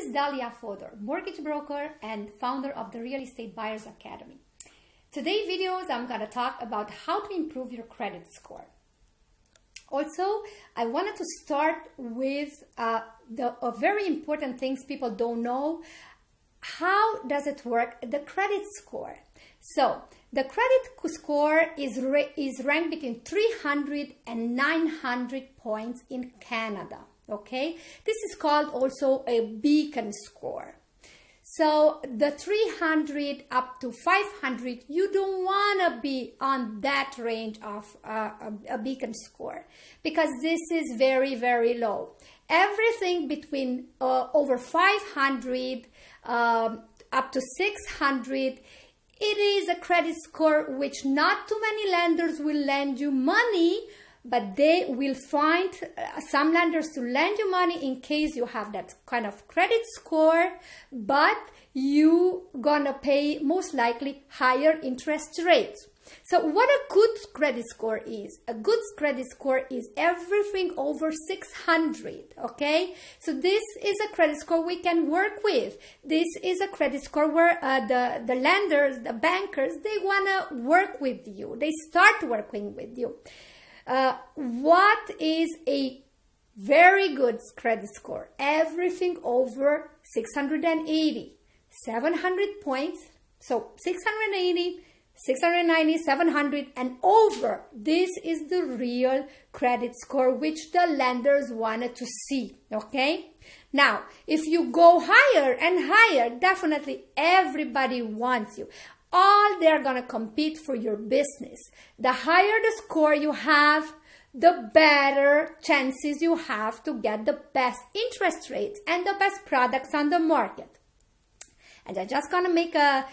is Dalia Fodor, mortgage broker and founder of the Real Estate Buyers Academy. Today's videos, I'm going to talk about how to improve your credit score. Also, I wanted to start with a very important things people don't know. How does it work? The credit score. So the credit score is ranked between 300 and 900 points in Canada. Okay, this is called also a beacon score. So the 300 up to 500, you don't want to be on that range of a beacon score because this is very, very low. Everything between over 500 up to 600, it is a credit score which not too many lenders will lend you money, but they will find some lenders to lend you money in case you have that kind of credit score, but you gonna pay most likely higher interest rates. So what a good credit score is? A good credit score is everything over 600, okay? So this is a credit score we can work with. This is a credit score where the lenders, the bankers, they wanna work with you. They start working with you. What is a very good credit score? Everything over 680, 700 points. So 680, 690, 700 and over. This is the real credit score which the lenders wanted to see, okay? Now, if you go higher and higher, definitely everybody wants you. All they're gonna compete for your business. The higher the score you have, the better chances you have to get the best interest rates and the best products on the market. And I'm just gonna make a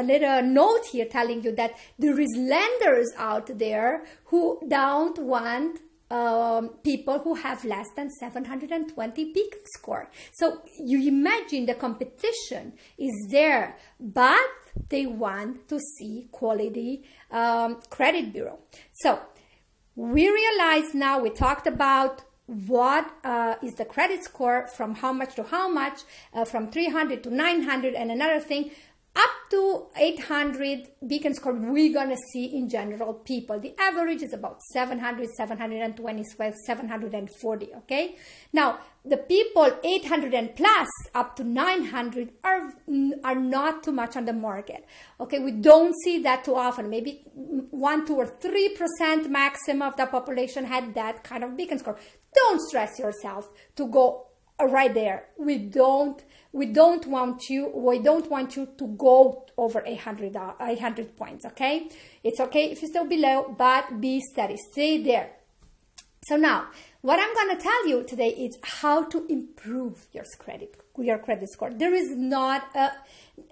little note here telling you that there is lenders out there who don't want people who have less than 720 beacon score. So you imagine the competition is there, but they want to see quality credit bureau. So we realize now, we talked about what is the credit score from how much to how much, from 300 to 900, and another thing, up to 800 beacon score we're gonna see in general people. The average is about 700, 720, 740, okay? Now, the people 800 and plus up to 900 are not too much on the market, okay? We don't see that too often. Maybe 1, 2, or 3% maximum of the population had that kind of beacon score. Don't stress yourself to go right there. We don't want you to go over 800 points, okay? It's okay if you're still below, but be steady, stay there. So now, what I'm going to tell you today is how to improve your credit score. There is not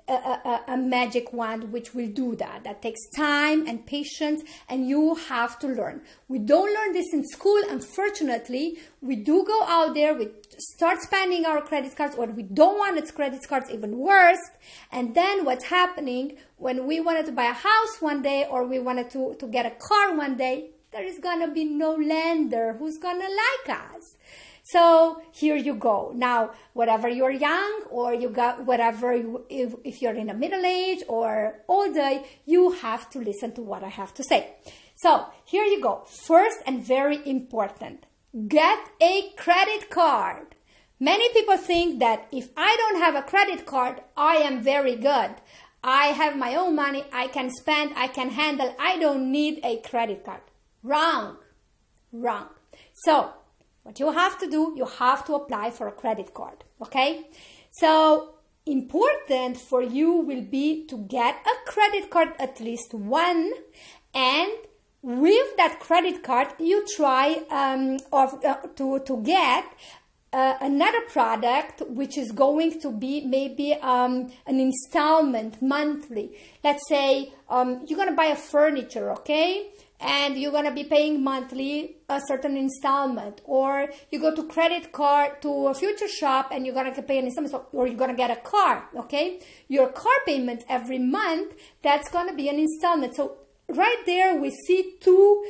a magic wand which will do that. That takes time and patience, and you have to learn. We don't learn this in school, unfortunately. We do go out there, we start spending our credit cards, or we don't want its credit cards, even worse. And then what's happening when we wanted to buy a house one day, or we wanted to get a car one day, there is gonna be no lender who's gonna like us. So here you go. Now, whatever you're young, or you got whatever, if you're in a middle age or older, you have to listen to what I have to say. So here you go. First and very important, get a credit card. Many people think that if I don't have a credit card, I am very good. I have my own money, I can spend, I can handle, I don't need a credit card. Wrong. So what you have to do, you have to apply for a credit card, okay? So important for you will be to get a credit card, at least one, and with that credit card, you try to get another product which is going to be maybe an installment monthly. Let's say you're going to buy a furniture, okay? And you're going to be paying monthly a certain installment, or you go to credit card to a future shop and you're going to pay an installment, or you're going to get a car, okay? Your car payment every month, that's going to be an installment. So right there we see two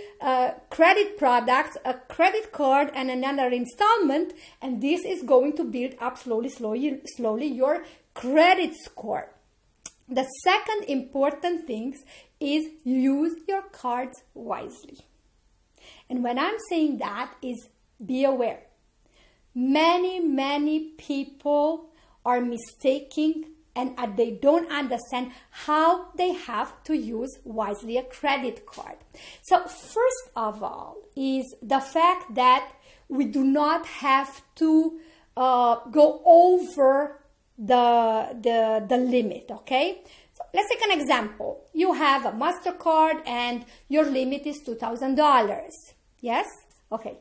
credit products, a credit card and another installment, and this is going to build up slowly your credit score. The second important thing is use your cards wisely. And when I'm saying that is be aware. Many people are mistaking and they don't understand how they have to use wisely a credit card. So first of all is the fact that we do not have to go over the limit, okay? So let's take an example. You have a MasterCard and your limit is $2,000, yes? Okay.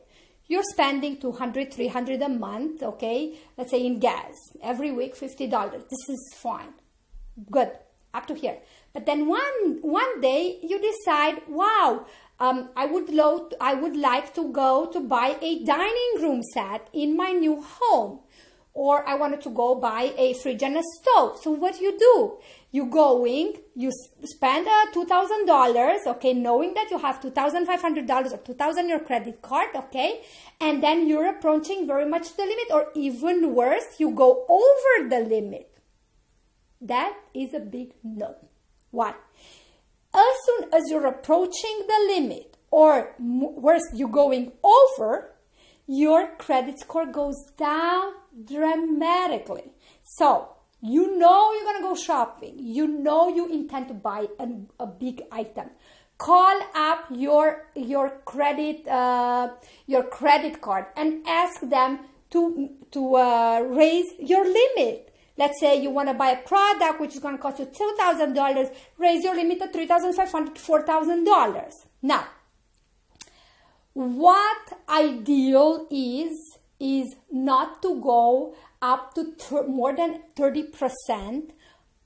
You're spending $200, $300 a month, okay? Let's say in gas, every week $50. This is fine, good, up to here. But then one day you decide, wow, I would like to go to buy a dining room set in my new home, or I wanted to go buy a fridge and a stove. So what do? You spend $2,000, okay, knowing that you have $2,500 or $2,000 in your credit card, okay, and then you're approaching very much the limit, or even worse, you go over the limit. That is a big no. Why? As soon as you're approaching the limit, or worse, you're going over, your credit score goes down dramatically. So you know you're gonna go shopping. You know you intend to buy a big item. Call up your credit card and ask them to raise your limit. Let's say you want to buy a product which is going to cost you $2,000. Raise your limit to $3,500 to $4,000. Now, what ideal is not to go up to more than 30%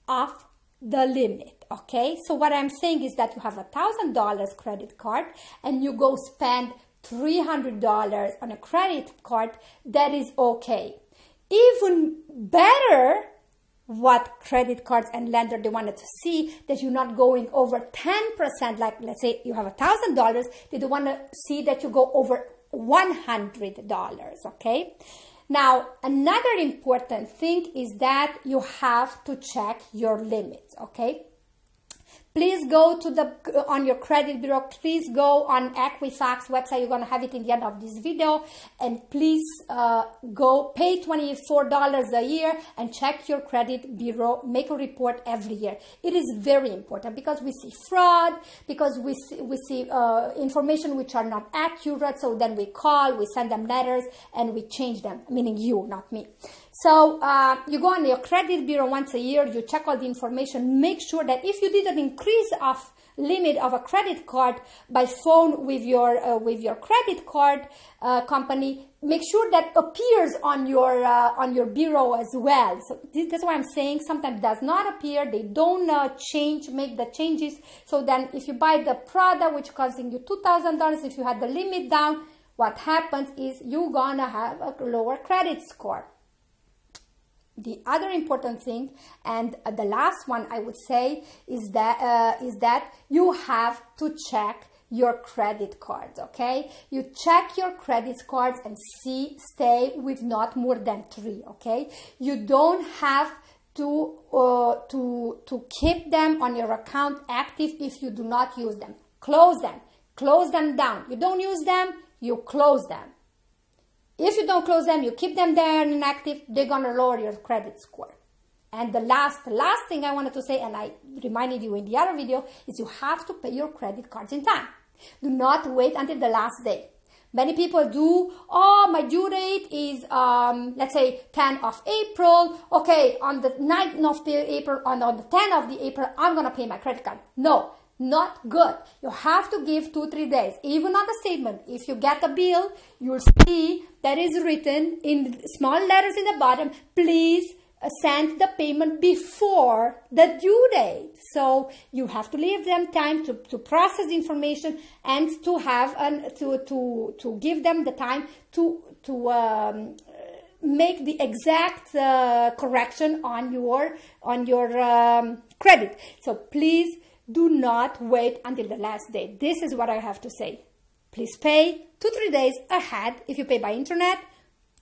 of the limit, okay? So what I'm saying is that you have $1,000 credit card and you go spend $300 on a credit card, that is okay. Even better, what credit cards and lender they wanted to see, that you're not going over 10%, like let's say you have $1,000, they don't want to see that you go over $100, okay? Now, another important thing is that you have to check your limits, okay? Please go to on your credit bureau, please go on Equifax website, you're gonna have it in the end of this video, and please go pay $24 a year and check your credit bureau, make a report every year. It is very important because we see fraud, because we see information which are not accurate, so then we call, we send them letters, and we change them, meaning you, not me. So you go on your credit bureau once a year, you check all the information, make sure that if you did an increase of limit of a credit card by phone with your credit card company, make sure that appears on your bureau as well. So that's why I'm saying sometimes it does not appear, they don't make the changes. So then if you buy the product which costing you $2,000, if you had the limit down, what happens is you're gonna have a lower credit score. The other important thing, and the last one I would say, is that you have to check your credit cards, okay? You check your credit cards and stay with not more than 3, okay? You don't have to keep them on your account active if you do not use them. Close them down. You don't use them, you close them. If you don't close them, you keep them there and inactive, they're gonna lower your credit score. And the last thing I wanted to say, and I reminded you in the other video, is you have to pay your credit cards in time. Do not wait until the last day. Many people do, oh, my due date is, let's say, 10th of April. Okay, on the 9th of April, on the 10th of the April, I'm gonna pay my credit card. No. Not good. You have to give 2-3 days. Even on the statement, if you get a bill, you'll see that is written in small letters in the bottom, please send the payment before the due date. So you have to leave them time to process the information and to have to give them the time to make the exact correction on your credit. So please do not wait until the last day. This is what I have to say. Please pay 2-3 days ahead if you pay by internet,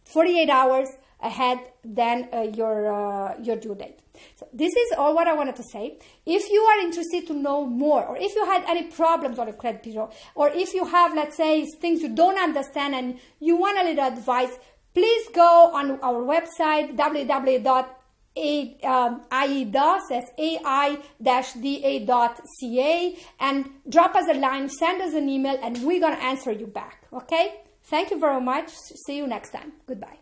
48 hours ahead than your due date. So this is all what I wanted to say. If you are interested to know more, or if you had any problems on your credit bureau, or if you have, let's say, things you don't understand and you want a little advice, please go on our website, ai-da.ca, and drop us a line, send us an email, and we're going to answer you back. Okay? Thank you very much. See you next time. Goodbye.